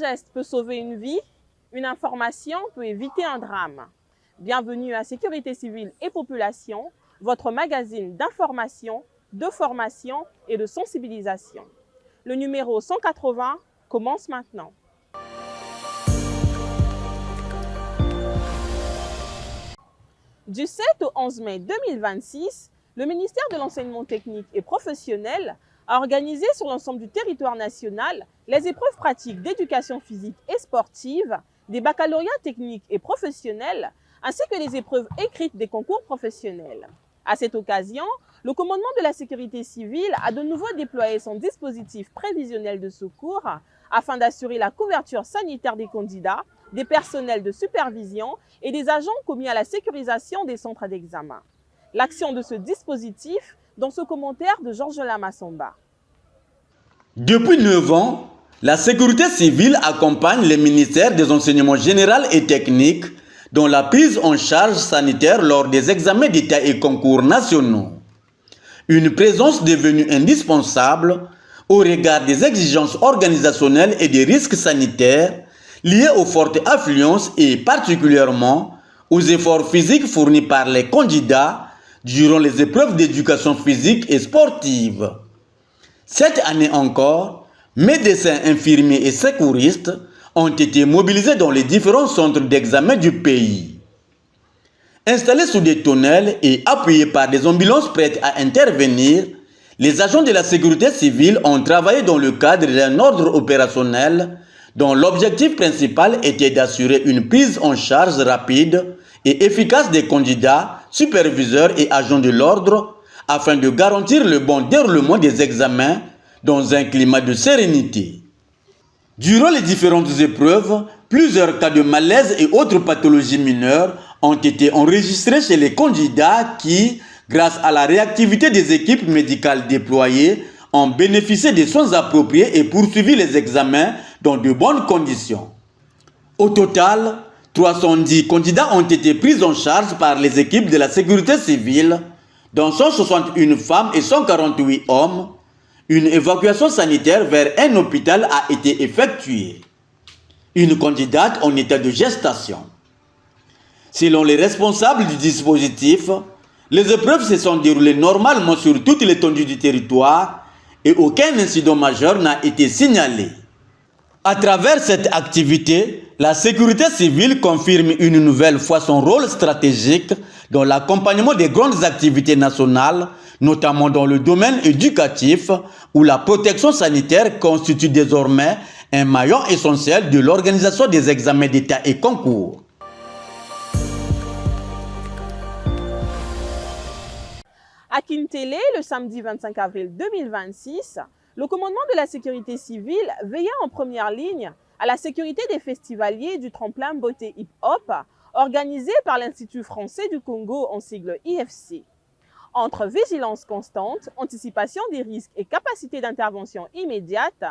geste peut sauver une vie, une information peut éviter un drame. Bienvenue à Sécurité civile et population, votre magazine d'information, de formation et de sensibilisation. Le numéro 180 commence maintenant. Du 7 au 11 mai 2026, le ministère de l'Enseignement technique et professionnel a organisé sur l'ensemble du territoire national les épreuves pratiques d'éducation physique et sportive, des baccalauréats techniques et professionnels, ainsi que les épreuves écrites des concours professionnels. À cette occasion, le commandement de la sécurité civile a de nouveau déployé son dispositif prévisionnel de secours afin d'assurer la couverture sanitaire des candidats, des personnels de supervision et des agents commis à la sécurisation des centres d'examen. L'action de ce dispositif dans ce commentaire de Georges Lamassamba. Depuis 9 ans, la sécurité civile accompagne les ministères des enseignements généraux et techniques dans la prise en charge sanitaire lors des examens d'État et concours nationaux. Une présence devenue indispensable au regard des exigences organisationnelles et des risques sanitaires liés aux fortes affluences et particulièrement aux efforts physiques fournis par les candidats durant les épreuves d'éducation physique et sportive. Cette année encore, médecins, infirmiers et secouristes ont été mobilisés dans les différents centres d'examen du pays. Installés sous des tunnels et appuyés par des ambulances prêtes à intervenir, les agents de la sécurité civile ont travaillé dans le cadre d'un ordre opérationnel dont l'objectif principal était d'assurer une prise en charge rapide et efficace des candidats, superviseurs et agents de l'ordre afin de garantir le bon déroulement des examens dans un climat de sérénité. Durant les différentes épreuves, plusieurs cas de malaise et autres pathologies mineures ont été enregistrés chez les candidats qui, grâce à la réactivité des équipes médicales déployées, ont bénéficié des soins appropriés et poursuivi les examens dans de bonnes conditions. Au total, 310 candidats ont été pris en charge par les équipes de la sécurité civile, dont 161 femmes et 148 hommes. Une évacuation sanitaire vers un hôpital a été effectuée. Une candidate en état de gestation. Selon les responsables du dispositif, les épreuves se sont déroulées normalement sur toute l'étendue du territoire et aucun incident majeur n'a été signalé. À travers cette activité, la sécurité civile confirme une nouvelle fois son rôle stratégique dans l'accompagnement des grandes activités nationales, notamment dans le domaine éducatif, où la protection sanitaire constitue désormais un maillon essentiel de l'organisation des examens d'État et concours. À Kintélé, le samedi 25 avril 2026, le commandement de la sécurité civile veillait en première ligne à la sécurité des festivaliers du tremplin beauté hip-hop organisé par l'Institut français du Congo en sigle IFC. Entre vigilance constante, anticipation des risques et capacité d'intervention immédiate,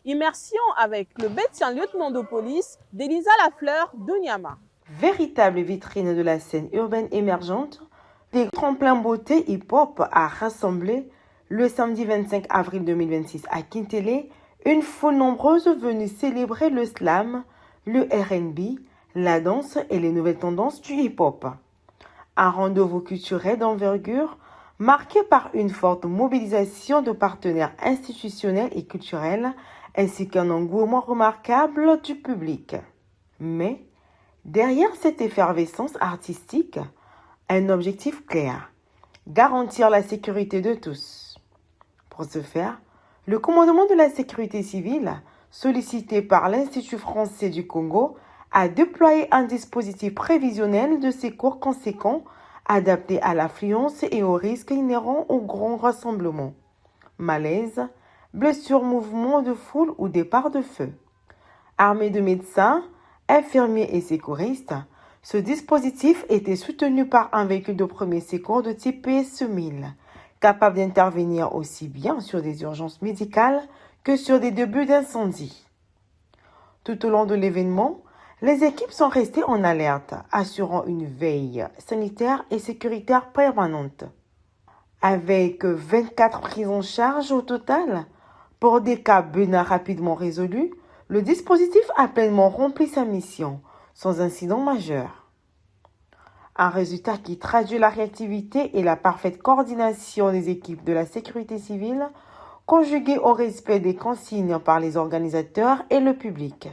immersion avec le médecin-lieutenant de police d'Elisa Lafleur d'Onyama. Véritable vitrine de la scène urbaine émergente, des tremplins beauté hip-hop a rassemblé le samedi 25 avril 2026 à Kintélé une foule nombreuse venue célébrer le slam, le R&B, la danse et les nouvelles tendances du hip-hop. Un rendez-vous culturel d'envergure marqué par une forte mobilisation de partenaires institutionnels et culturels ainsi qu'un engouement remarquable du public. Mais derrière cette effervescence artistique, un objectif clair, garantir la sécurité de tous. Pour ce faire, le commandement de la sécurité civile, sollicité par l'Institut français du Congo, a déployé un dispositif prévisionnel de secours conséquent adapté à l'affluence et aux risques inhérents aux grands rassemblements. Malaise, blessures, mouvements de foule ou départ de feu. Armé de médecins, infirmiers et secouristes, ce dispositif était soutenu par un véhicule de premier secours de type PS1000, capable d'intervenir aussi bien sur des urgences médicales que sur des débuts d'incendie. Tout au long de l'événement, les équipes sont restées en alerte, assurant une veille sanitaire et sécuritaire permanente. Avec 24 prises en charge au total, pour des cas bénins rapidement résolus, le dispositif a pleinement rempli sa mission, sans incident majeur. Un résultat qui traduit la réactivité et la parfaite coordination des équipes de la sécurité civile, conjuguée au respect des consignes par les organisateurs et le public.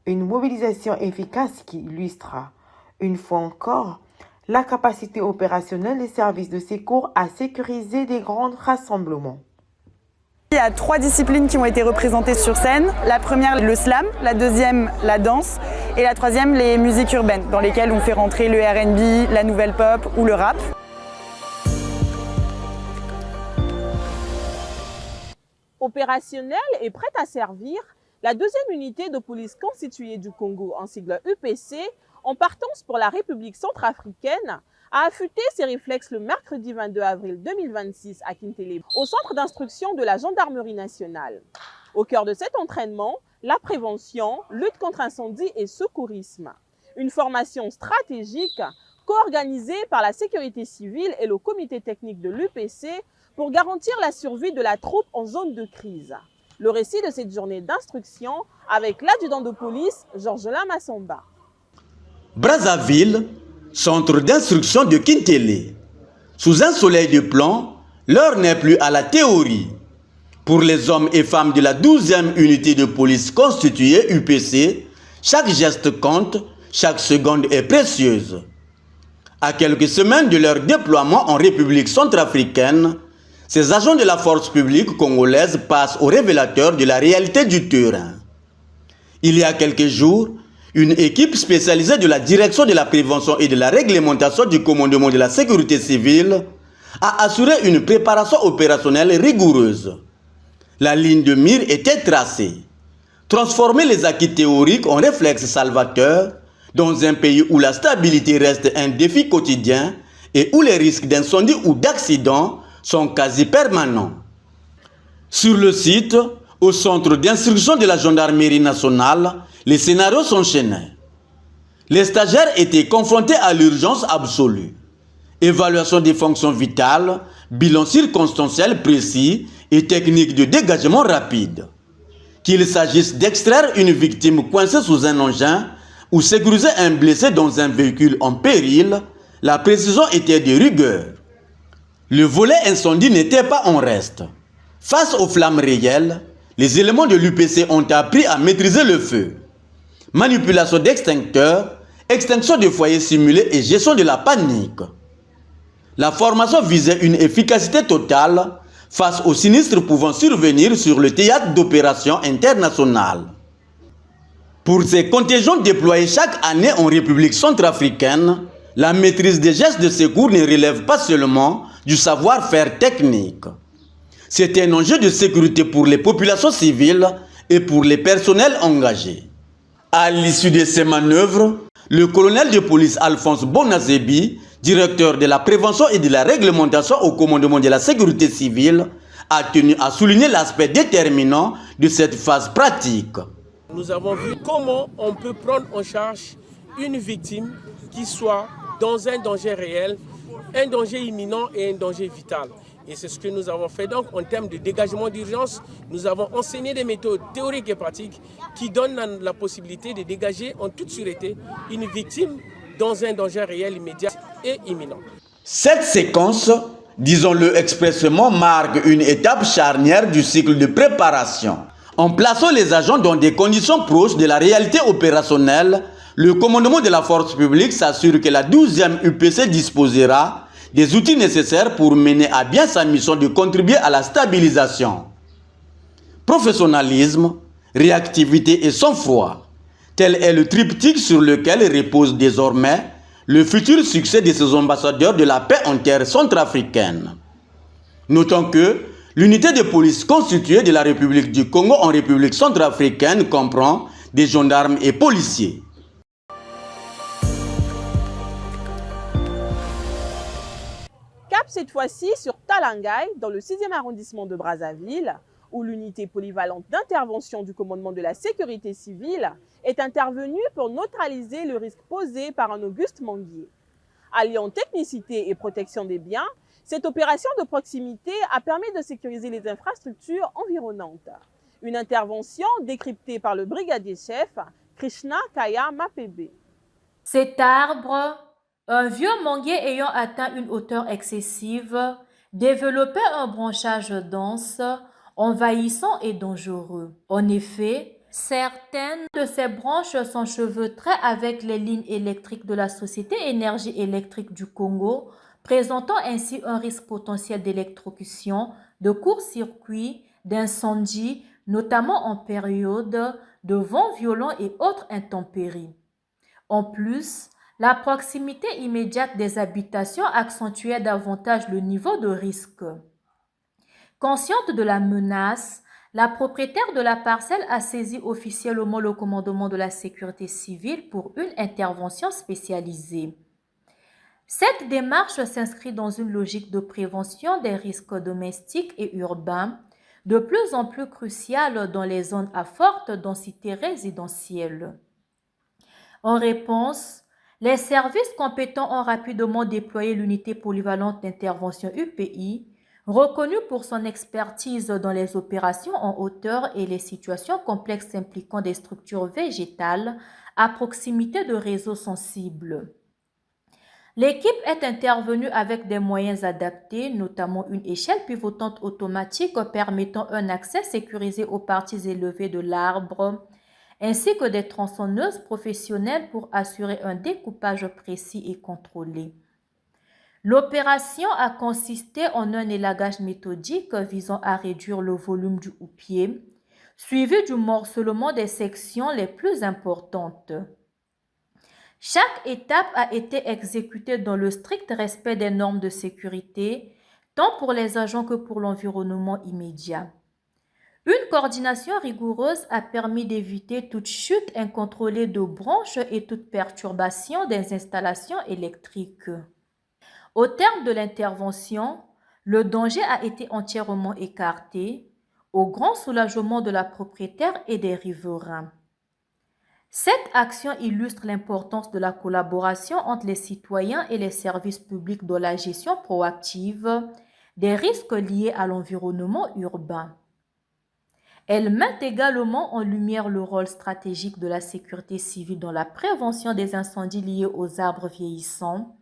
Une mobilisation efficace qui illustre, une fois encore, la capacité opérationnelle des services de secours à sécuriser des grands rassemblements. Il y a 3 disciplines qui ont été représentées sur scène. La première, le slam, la deuxième, la danse, et la troisième, les musiques urbaines, dans lesquelles on fait rentrer le R&B, la nouvelle pop ou le rap. Opérationnelle et prête à servir, la deuxième unité de police constituée du Congo, en sigle UPC, en partance pour la République centrafricaine, a affûté ses réflexes le mercredi 22 avril 2026 à Kintélé, au centre d'instruction de la gendarmerie nationale. Au cœur de cet entraînement, la prévention, lutte contre incendie et secourisme. Une formation stratégique co-organisée par la sécurité civile et le comité technique de l'UPC pour garantir la survie de la troupe en zone de crise. Le récit de cette journée d'instruction avec l'adjudant de police, Georges Lamassamba. Brazzaville, centre d'instruction de Kintélé. Sous un soleil de plomb, l'heure n'est plus à la théorie. Pour les hommes et femmes de la 12e unité de police constituée UPC, chaque geste compte, chaque seconde est précieuse. À quelques semaines de leur déploiement en République centrafricaine, ces agents de la force publique congolaise passent au révélateur de la réalité du terrain. Il y a quelques jours, une équipe spécialisée de la direction de la prévention et de la réglementation du commandement de la sécurité civile a assuré une préparation opérationnelle rigoureuse. La ligne de mire était tracée. Transformer les acquis théoriques en réflexes salvateurs dans un pays où la stabilité reste un défi quotidien et où les risques d'incendie ou d'accident sont quasi permanents. Sur le site, au centre d'instruction de la gendarmerie nationale, les scénarios s'enchaînaient. Les stagiaires étaient confrontés à l'urgence absolue. Évaluation des fonctions vitales, bilan circonstanciel précis et technique de dégagement rapide. Qu'il s'agisse d'extraire une victime coincée sous un engin ou sécuriser un blessé dans un véhicule en péril, la précision était de rigueur. Le volet incendie n'était pas en reste. Face aux flammes réelles, les éléments de l'UPC ont appris à maîtriser le feu. Manipulation d'extincteurs, extinction de foyers simulés et gestion de la panique. La formation visait une efficacité totale face aux sinistres pouvant survenir sur le théâtre d'opérations internationales. Pour ces contingents déployés chaque année en République centrafricaine, la maîtrise des gestes de secours ne relève pas seulement du savoir-faire technique. C'est un enjeu de sécurité pour les populations civiles et pour les personnels engagés. À l'issue de ces manœuvres, le colonel de police Alphonse Bonazebi, directeur de la prévention et de la réglementation au commandement de la sécurité civile, a tenu à souligner l'aspect déterminant de cette phase pratique. Nous avons vu comment on peut prendre en charge une victime qui soit dans un danger réel, un danger imminent et un danger vital. Et c'est ce que nous avons fait donc en termes de dégagement d'urgence. Nous avons enseigné des méthodes théoriques et pratiques qui donnent la possibilité de dégager en toute sûreté une victime dans un danger réel immédiat et imminent. Cette séquence, disons-le expressément, marque une étape charnière du cycle de préparation. En plaçant les agents dans des conditions proches de la réalité opérationnelle, le commandement de la force publique s'assure que la 12e UPC disposera des outils nécessaires pour mener à bien sa mission de contribuer à la stabilisation. Professionnalisme, réactivité et sang-froid, tel est le triptyque sur lequel repose désormais le futur succès de ces ambassadeurs de la paix en terre centrafricaine. Notons que l'unité de police constituée de la République du Congo en République centrafricaine comprend des gendarmes et policiers. Cap cette fois-ci sur Talangaï, dans le 6e arrondissement de Brazzaville, où l'unité polyvalente d'intervention du commandement de la sécurité civile est intervenue pour neutraliser le risque posé par un Auguste Manguier. Alliant technicité et protection des biens, cette opération de proximité a permis de sécuriser les infrastructures environnantes. Une intervention décryptée par le brigadier chef Krishna Kaya Mapebe. Cet arbre, un vieux manguier ayant atteint une hauteur excessive, développait un branchage dense, envahissant et dangereux. En effet, certaines de ces branches s'enchevêtraient avec les lignes électriques de la Société Énergie électrique du Congo, présentant ainsi un risque potentiel d'électrocution, de court-circuit, d'incendie, notamment en période de vents violents et autres intempéries. En plus, la proximité immédiate des habitations accentuait davantage le niveau de risque. Consciente de la menace, la propriétaire de la parcelle a saisi officiellement le commandement de la sécurité civile pour une intervention spécialisée. Cette démarche s'inscrit dans une logique de prévention des risques domestiques et urbains, de plus en plus cruciale dans les zones à forte densité résidentielle. En réponse, les services compétents ont rapidement déployé l'unité polyvalente d'intervention UPI, reconnue pour son expertise dans les opérations en hauteur et les situations complexes impliquant des structures végétales à proximité de réseaux sensibles. L'équipe est intervenue avec des moyens adaptés, notamment une échelle pivotante automatique permettant un accès sécurisé aux parties élevées de l'arbre, ainsi que des tronçonneuses professionnelles pour assurer un découpage précis et contrôlé. L'opération a consisté en un élagage méthodique visant à réduire le volume du houppier, suivi du morcellement des sections les plus importantes. Chaque étape a été exécutée dans le strict respect des normes de sécurité, tant pour les agents que pour l'environnement immédiat. Une coordination rigoureuse a permis d'éviter toute chute incontrôlée de branches et toute perturbation des installations électriques. Au terme de l'intervention, le danger a été entièrement écarté, au grand soulagement de la propriétaire et des riverains. Cette action illustre l'importance de la collaboration entre les citoyens et les services publics dans la gestion proactive des risques liés à l'environnement urbain. Elle met également en lumière le rôle stratégique de la sécurité civile dans la prévention des incendies liés aux arbres vieillissants,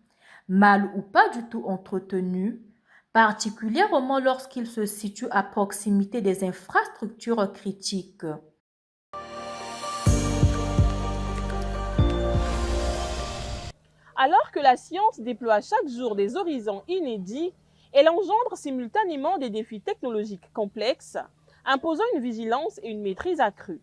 mal ou pas du tout entretenus, particulièrement lorsqu'ils se situent à proximité des infrastructures critiques. Alors que la science déploie chaque jour des horizons inédits, elle engendre simultanément des défis technologiques complexes, imposant une vigilance et une maîtrise accrue.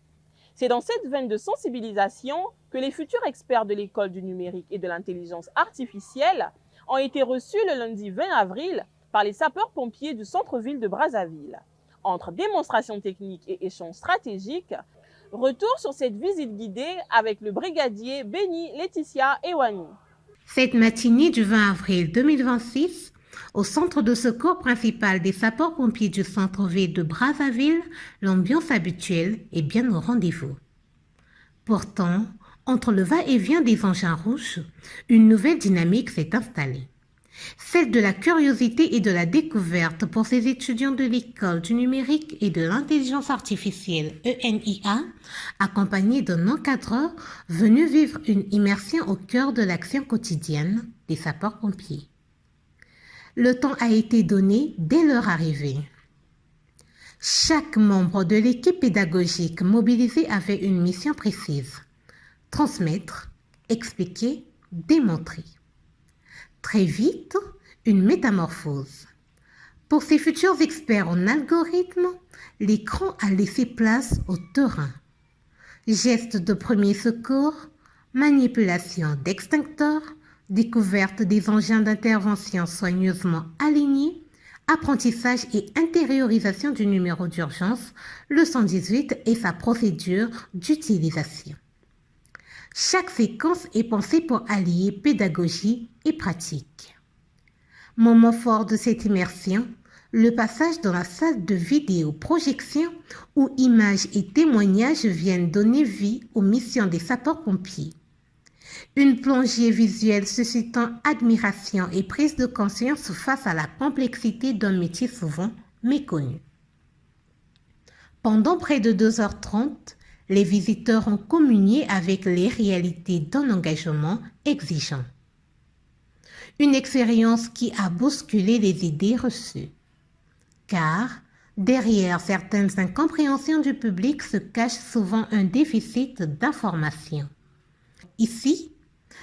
C'est dans cette veine de sensibilisation que les futurs experts de l'école du numérique et de l'intelligence artificielle ont été reçus le lundi 20 avril par les sapeurs-pompiers du centre-ville de Brazzaville. Entre démonstrations techniques et échanges stratégiques, retour sur cette visite guidée avec le brigadier Béni Laetitia Ewani. Cette matinée du 20 avril 2026, au centre de secours principal des sapeurs-pompiers du centre-ville de Brazzaville, l'ambiance habituelle est bien au rendez-vous. Pourtant, entre le va-et-vient des engins rouges, une nouvelle dynamique s'est installée. Celle de la curiosité et de la découverte pour ces étudiants de l'école du numérique et de l'intelligence artificielle ENIA, accompagnés d'un encadreur venu vivre une immersion au cœur de l'action quotidienne des sapeurs-pompiers. Le temps a été donné dès leur arrivée. Chaque membre de l'équipe pédagogique mobilisée avait une mission précise: transmettre, expliquer, démontrer. Très vite, une métamorphose. Pour ces futurs experts en algorithmes, l'écran a laissé place au terrain. Gestes de premier secours, manipulation d'extincteurs, découverte des engins d'intervention soigneusement alignés, apprentissage et intériorisation du numéro d'urgence, le 118 et sa procédure d'utilisation. Chaque séquence est pensée pour allier pédagogie et pratique. Moment fort de cette immersion, le passage dans la salle de vidéo-projection où images et témoignages viennent donner vie aux missions des sapeurs-pompiers. Une plongée visuelle suscitant admiration et prise de conscience face à la complexité d'un métier souvent méconnu. Pendant près de 2h30, les visiteurs ont communié avec les réalités d'un engagement exigeant. Une expérience qui a bousculé les idées reçues. Car derrière certaines incompréhensions du public se cache souvent un déficit d'information. Ici,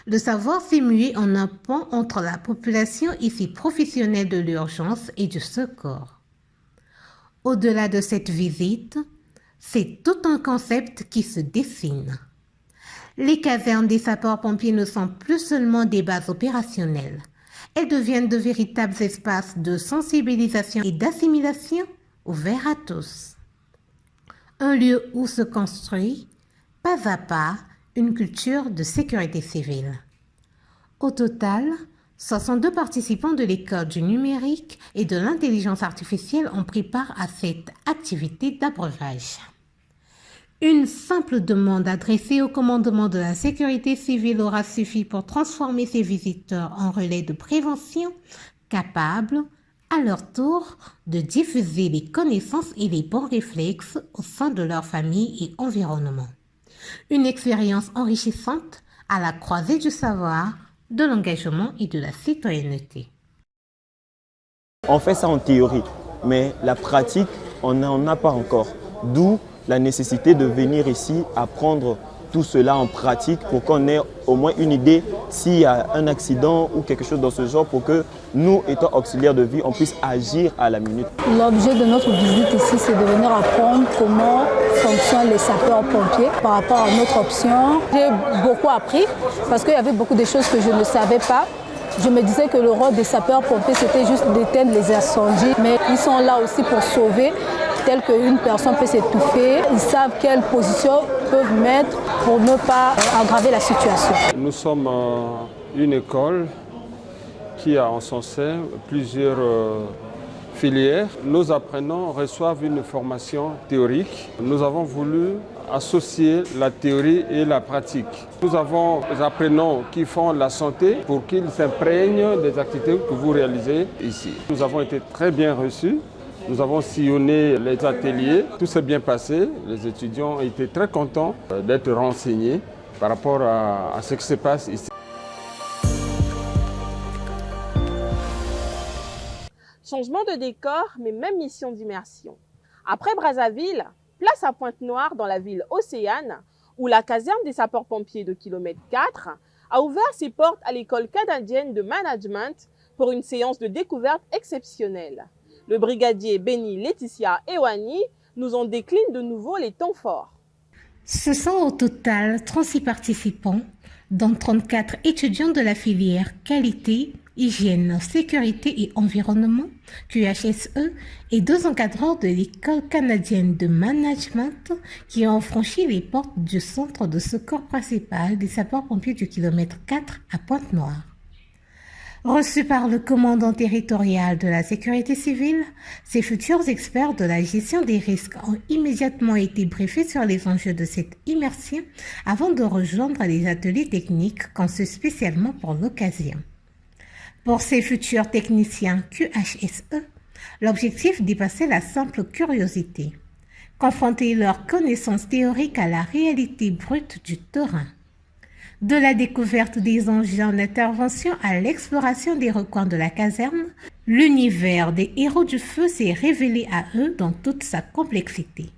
le savoir s'est mué en un pont entre la population et ses professionnels de l'urgence et du secours. Au-delà de cette visite, c'est tout un concept qui se dessine. Les casernes des sapeurs-pompiers ne sont plus seulement des bases opérationnelles. Elles deviennent de véritables espaces de sensibilisation et d'assimilation ouverts à tous. Un lieu où se construit, pas à pas, une culture de sécurité civile. Au total, 62 participants de l'école du numérique et de l'intelligence artificielle ont pris part à cette activité d'abreuvage. Une simple demande adressée au commandement de la sécurité civile aura suffi pour transformer ces visiteurs en relais de prévention capables, à leur tour, de diffuser les connaissances et les bons réflexes au sein de leur famille et environnement. Une expérience enrichissante à la croisée du savoir, de l'engagement et de la citoyenneté. On fait ça en théorie, mais la pratique, on n'en a pas encore. D'où la nécessité de venir ici apprendre tout cela en pratique pour qu'on ait au moins une idée s'il y a un accident ou quelque chose dans ce genre pour que nous, étant auxiliaires de vie, on puisse agir à la minute. L'objet de notre visite ici, c'est de venir apprendre comment fonctionnent les sapeurs-pompiers par rapport à notre option. J'ai beaucoup appris parce qu'il y avait beaucoup de choses que je ne savais pas. Je me disais que le rôle des sapeurs-pompiers, c'était juste d'éteindre les incendies, mais ils sont là aussi pour sauver, tel qu'une personne peut s'étouffer. Ils savent quelle position ils peuvent mettre pour ne pas aggraver la situation. Nous sommes une école qui a en son sein plusieurs filières. Nos apprenants reçoivent une formation théorique. Nous avons voulu associer la théorie et la pratique. Nous avons des apprenants qui font la santé pour qu'ils s'imprègnent des activités que vous réalisez ici. Nous avons été très bien reçus. Nous avons sillonné les ateliers. Tout s'est bien passé. Les étudiants étaient très contents d'être renseignés par rapport à ce qui se passe ici. Changement de décor, mais même mission d'immersion. Après Brazzaville, place à Pointe-Noire dans la ville Océane, où la caserne des sapeurs-pompiers de kilomètre 4 a ouvert ses portes à l'école canadienne de management pour une séance de découverte exceptionnelle. Le brigadier Béni Laetitia Ewani nous en décline de nouveau les temps forts. Ce sont au total 36 participants, dont 34 étudiants de la filière qualité, hygiène, sécurité et environnement, QHSE, et 2 encadreurs de l'école canadienne de management qui ont franchi les portes du centre de secours principal des sapeurs-pompiers du kilomètre 4 à Pointe-Noire. Reçus par le commandant territorial de la sécurité civile, ces futurs experts de la gestion des risques ont immédiatement été briefés sur les enjeux de cette immersion avant de rejoindre les ateliers techniques conçus spécialement pour l'occasion. Pour ces futurs techniciens QHSE, l'objectif dépassait la simple curiosité, confronter leurs connaissances théoriques à la réalité brute du terrain. De la découverte des engins d'intervention à l'exploration des recoins de la caserne, l'univers des héros du feu s'est révélé à eux dans toute sa complexité.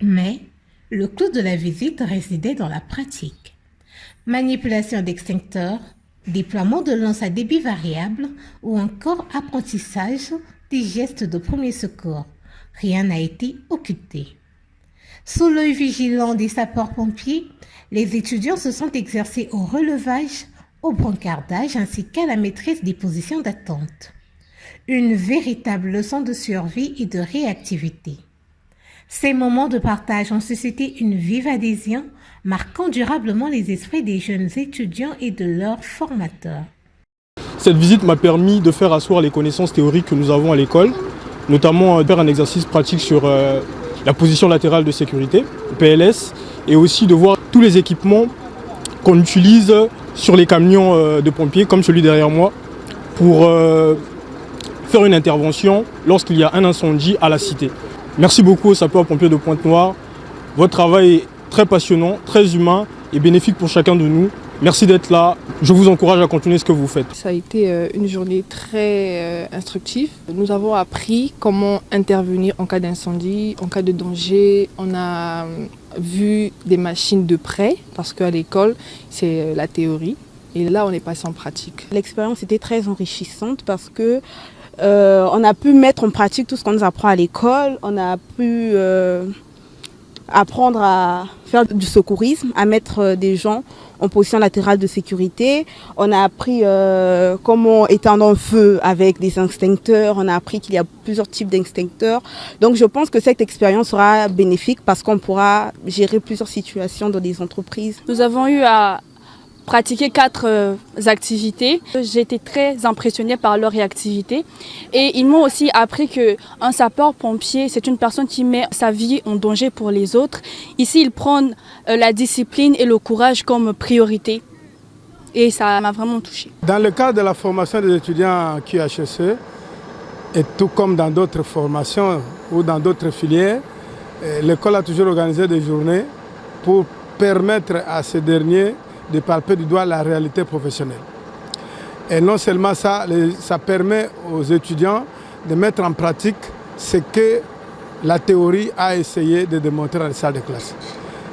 Mais le clou de la visite résidait dans la pratique. Manipulation d'extincteurs, déploiement de lances à débit variable ou encore apprentissage des gestes de premier secours. Rien n'a été occulté. Sous l'œil vigilant des sapeurs-pompiers, les étudiants se sont exercés au relevage, au brancardage ainsi qu'à la maîtrise des positions d'attente. Une véritable leçon de survie et de réactivité. Ces moments de partage ont suscité une vive adhésion, marquant durablement les esprits des jeunes étudiants et de leurs formateurs. Cette visite m'a permis de faire asseoir les connaissances théoriques que nous avons à l'école, notamment de faire un exercice pratique sur la position latérale de sécurité, PLS, et aussi de voir tous les équipements qu'on utilise sur les camions de pompiers, comme celui derrière moi, pour faire une intervention lorsqu'il y a un incendie à la cité. Merci beaucoup aux sapeurs-pompiers de Pointe-Noire. Votre travail est très passionnant, très humain et bénéfique pour chacun de nous. Merci d'être là. Je vous encourage à continuer ce que vous faites. Ça a été une journée très instructive. Nous avons appris comment intervenir en cas d'incendie, en cas de danger. On a vu des machines de près parce qu'à l'école, c'est la théorie. Et là, on est passé en pratique. L'expérience était très enrichissante parce que on a pu mettre en pratique tout ce qu'on nous apprend à l'école. On a pu apprendre à faire du secourisme, à mettre des gens en position latérale de sécurité. On a appris comment éteindre un feu avec des extincteurs. On a appris qu'il y a plusieurs types d'extincteurs. Donc je pense que cette expérience sera bénéfique parce qu'on pourra gérer plusieurs situations dans des entreprises. Nous avons eu à pratiquer 4 activités. J'ai été très impressionnée par leur réactivité et ils m'ont aussi appris qu'un sapeur-pompier, c'est une personne qui met sa vie en danger pour les autres. Ici, ils prennent la discipline et le courage comme priorité et ça m'a vraiment touchée. Dans le cadre de la formation des étudiants QHSE, et tout comme dans d'autres formations ou dans d'autres filières, l'école a toujours organisé des journées pour permettre à ces derniers de palper du doigt la réalité professionnelle. Et non seulement ça, ça permet aux étudiants de mettre en pratique ce que la théorie a essayé de démontrer dans les salles de classe.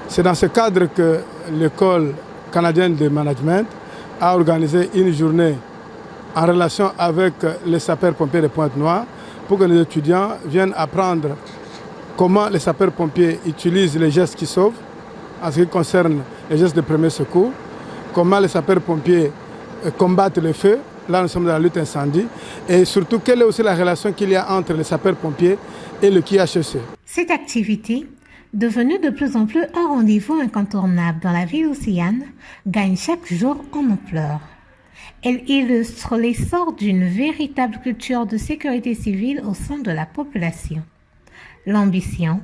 C'est dans ce cadre que l'École canadienne de management a organisé une journée en relation avec les sapeurs-pompiers de Pointe-Noire pour que les étudiants viennent apprendre comment les sapeurs-pompiers utilisent les gestes qui sauvent en ce qui concerne les gestes de premier secours, comment les sapeurs-pompiers combattent le feu, là nous sommes dans la lutte incendie, et surtout quelle est aussi la relation qu'il y a entre les sapeurs-pompiers et le QHSE. Cette activité, devenue de plus en plus un rendez-vous incontournable dans la ville océane, gagne chaque jour en ampleur. Elle illustre l'essor d'une véritable culture de sécurité civile au sein de la population. L'ambition,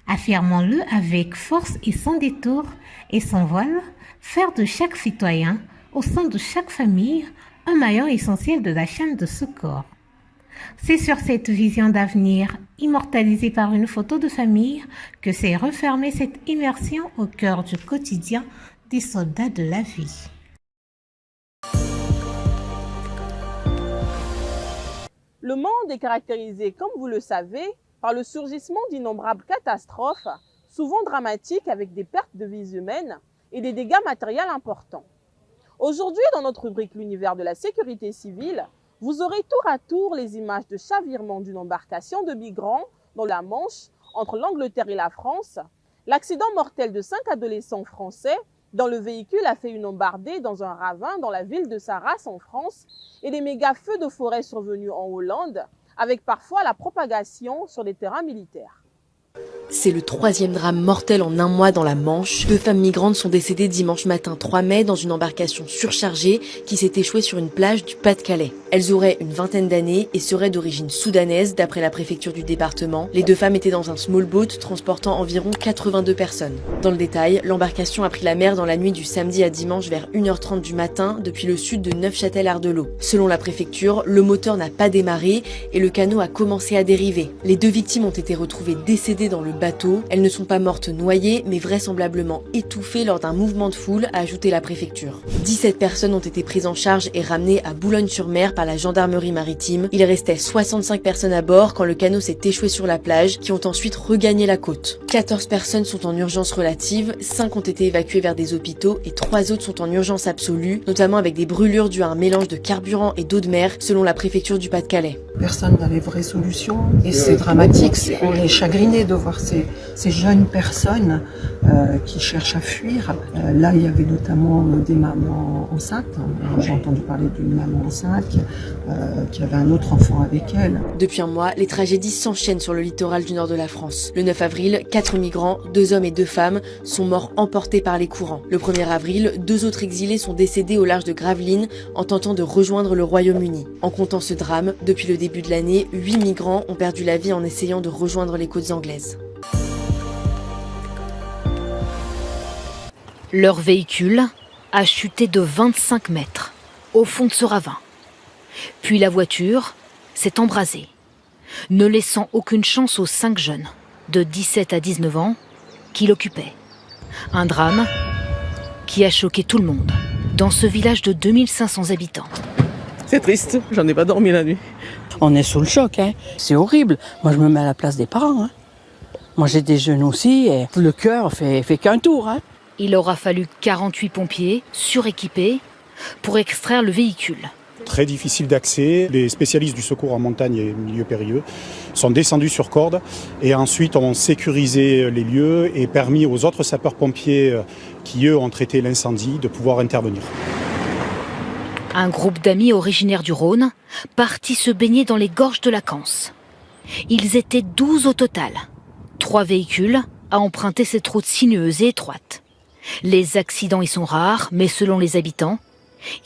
affirmons-le avec force et sans détour et sans voile, faire de chaque citoyen, au sein de chaque famille, un maillon essentiel de la chaîne de secours. C'est sur cette vision d'avenir, immortalisée par une photo de famille, que s'est refermée cette immersion au cœur du quotidien des soldats de la vie. Le monde est caractérisé, comme vous le savez, par le surgissement d'innombrables catastrophes, souvent dramatiques avec des pertes de vies humaines et des dégâts matériels importants. Aujourd'hui, dans notre rubrique L'univers de la sécurité civile, vous aurez tour à tour les images de chavirement d'une embarcation de migrants dans la Manche, entre l'Angleterre et la France, l'accident mortel de 5 adolescents français dont le véhicule a fait une embardée dans un ravin dans la ville de Sarras en France et les méga-feux de forêt survenus en Hollande, avec parfois la propagation sur des terrains militaires. C'est le 3e drame mortel en un mois dans la Manche. 2 femmes migrantes sont décédées dimanche matin 3 mai dans une embarcation surchargée qui s'est échouée sur une plage du Pas-de-Calais. Elles auraient une vingtaine d'années et seraient d'origine soudanaise d'après la préfecture du département. Les 2 femmes étaient dans un small boat transportant environ 82 personnes. Dans le détail, l'embarcation a pris la mer dans la nuit du samedi à dimanche vers 1h30 du matin depuis le sud de Neufchâtel-Ardelot. Selon la préfecture, le moteur n'a pas démarré et le canot a commencé à dériver. Les 2 victimes ont été retrouvées décédées dans le bateau. Elles ne sont pas mortes noyées, mais vraisemblablement étouffées lors d'un mouvement de foule, a ajouté la préfecture. 17 personnes ont été prises en charge et ramenées à Boulogne-sur-Mer par la gendarmerie maritime. Il restait 65 personnes à bord quand le canot s'est échoué sur la plage, qui ont ensuite regagné la côte. 14 personnes sont en urgence relative, 5 ont été évacuées vers des hôpitaux et 3 autres sont en urgence absolue, notamment avec des brûlures dues à un mélange de carburant et d'eau de mer, selon la préfecture du Pas-de-Calais. Personne n'a les vraies solutions et c'est dramatique, on est chagriné de voir ces jeunes personnes qui cherchent à fuir. Là, il y avait notamment des mamans enceintes. J'ai entendu parler d'une maman enceinte qui avait un autre enfant avec elle. Depuis un mois, les tragédies s'enchaînent sur le littoral du nord de la France. Le 9 avril, 4 migrants, 2 hommes et 2 femmes, sont morts emportés par les courants. Le 1er avril, 2 autres exilés sont décédés au large de Gravelines en tentant de rejoindre le Royaume-Uni. En comptant ce drame, depuis le début de l'année, 8 migrants ont perdu la vie en essayant de rejoindre les côtes anglaises. Leur véhicule a chuté de 25 mètres au fond de ce ravin. Puis la voiture s'est embrasée, ne laissant aucune chance aux 5 jeunes. de 17 à 19 ans, qui l'occupait. Un drame qui a choqué tout le monde dans ce village de 2500 habitants. C'est triste, j'en ai pas dormi la nuit. On est sous le choc, hein. C'est horrible. Moi, je me mets à la place des parents. Hein. Moi, j'ai des jeunes aussi et le cœur fait qu'un tour. Hein. Il aura fallu 48 pompiers suréquipés pour extraire le véhicule. Très difficile d'accès. Les spécialistes du secours en montagne et milieux périlleux sont descendus sur corde et ensuite ont sécurisé les lieux et permis aux autres sapeurs-pompiers qui, eux, ont traité l'incendie de pouvoir intervenir. Un groupe d'amis originaires du Rhône partis se baigner dans les gorges de la Canse. Ils étaient 12 au total. 3 véhicules à emprunter cette route sinueuse et étroite. Les accidents y sont rares, mais selon les habitants,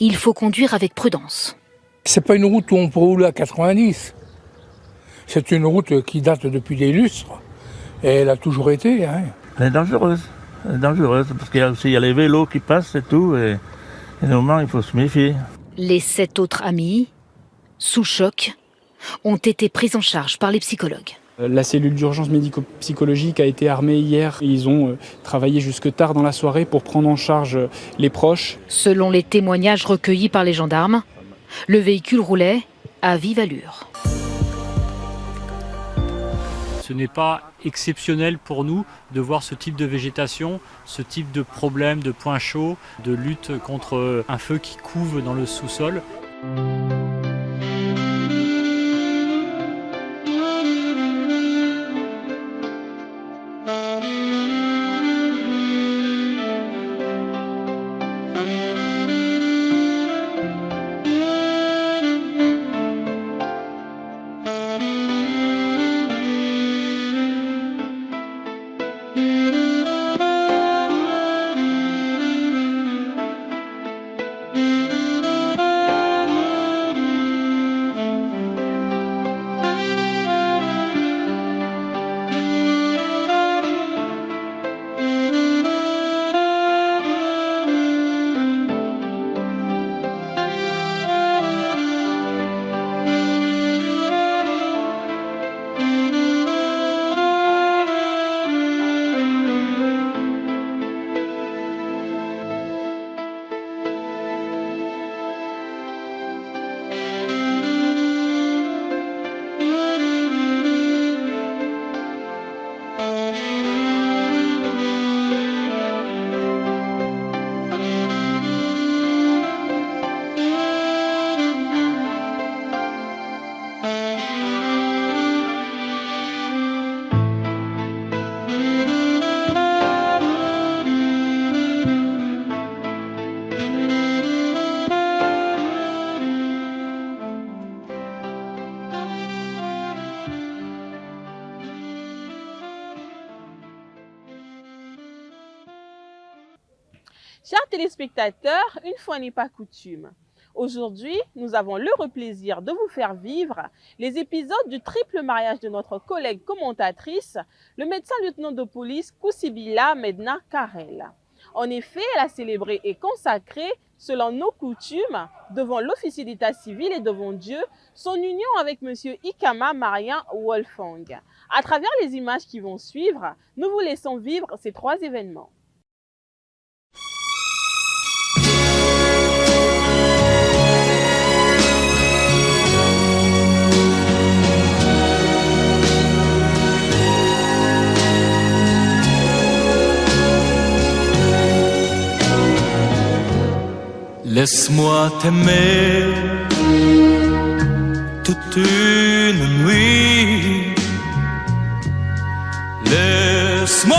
il faut conduire avec prudence. C'est pas une route où on peut rouler à 90. C'est une route qui date depuis des lustres. Et elle a toujours été. Hein. Elle est dangereuse. Parce qu'il y a les vélos qui passent et tout. Et normalement, il faut se méfier. Les 7 autres amis, sous choc, ont été pris en charge par les psychologues. La cellule d'urgence médico-psychologique a été armée hier. Ils ont travaillé jusque tard dans la soirée pour prendre en charge les proches. Selon les témoignages recueillis par les gendarmes, le véhicule roulait à vive allure. Ce n'est pas exceptionnel pour nous de voir ce type de végétation, ce type de problème, de points chauds, de lutte contre un feu qui couve dans le sous-sol. Chers téléspectateurs, une fois n'est pas coutume. Aujourd'hui, nous avons l'heureux plaisir de vous faire vivre les épisodes du triple mariage de notre collègue commentatrice, le médecin lieutenant de police Koussibila Medna Karel. En effet, elle a célébré et consacré, selon nos coutumes, devant l'officier d'état civil et devant Dieu, son union avec M. Ikama Marien Wolfgang. À travers les images qui vont suivre, nous vous laissons vivre ces 3 événements. Laisse-moi t'aimer toute une nuit. Laisse-moi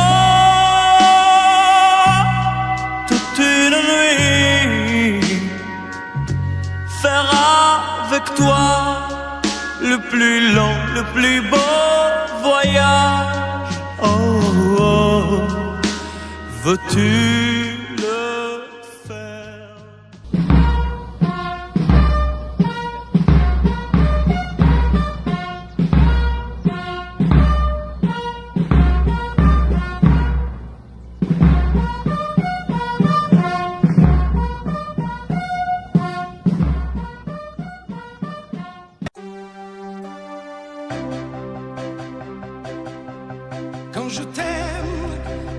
toute une nuit faire avec toi le plus long, le plus beau voyage. Oh, oh, veux-tu?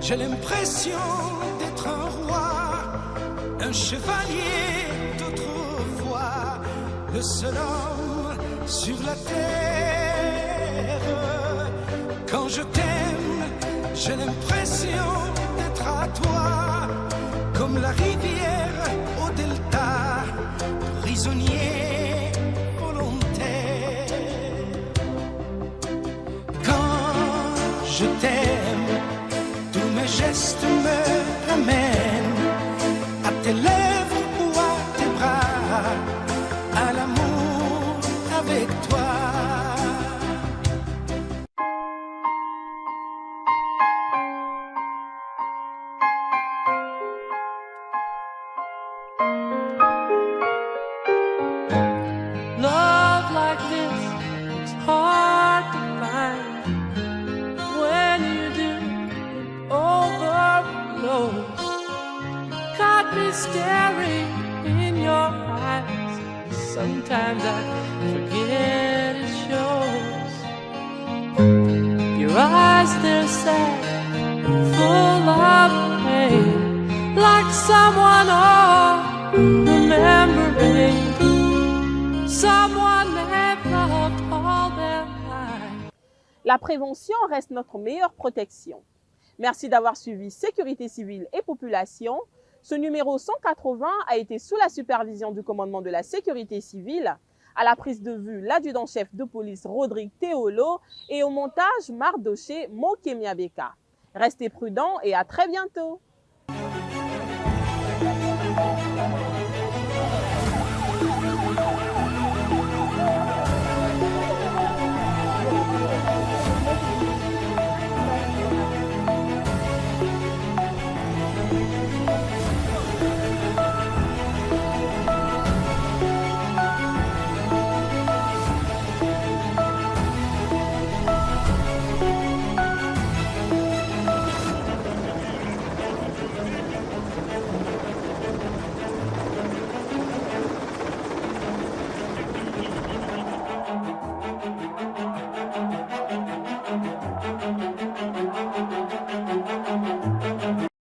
J'ai l'impression d'être un roi, un chevalier d'autrefois, le seul homme sur la terre. Quand je t'aime, j'ai l'impression d'être à toi, comme la rivière au delta, prisonnier volontaire. Quand je t'aime, tous mes gestes me ramènent à tes lèvres ou à tes bras, à l'amour avec toi. Love like this, it's hard to find. When you do, it overflows. Got me staring in your eyes. Sometimes I forget it shows. Your eyes, they're sad, full of pain, like someone remembering someone they've loved all their life. La prévention reste notre meilleure protection. Merci d'avoir suivi Sécurité civile et population. Ce numéro 180 a été sous la supervision du commandement de la sécurité civile, à la prise de vue l'adjudant-chef de police Rodrigue Théolo et au montage Mardoché Mokemiabeka. Restez prudents et à très bientôt.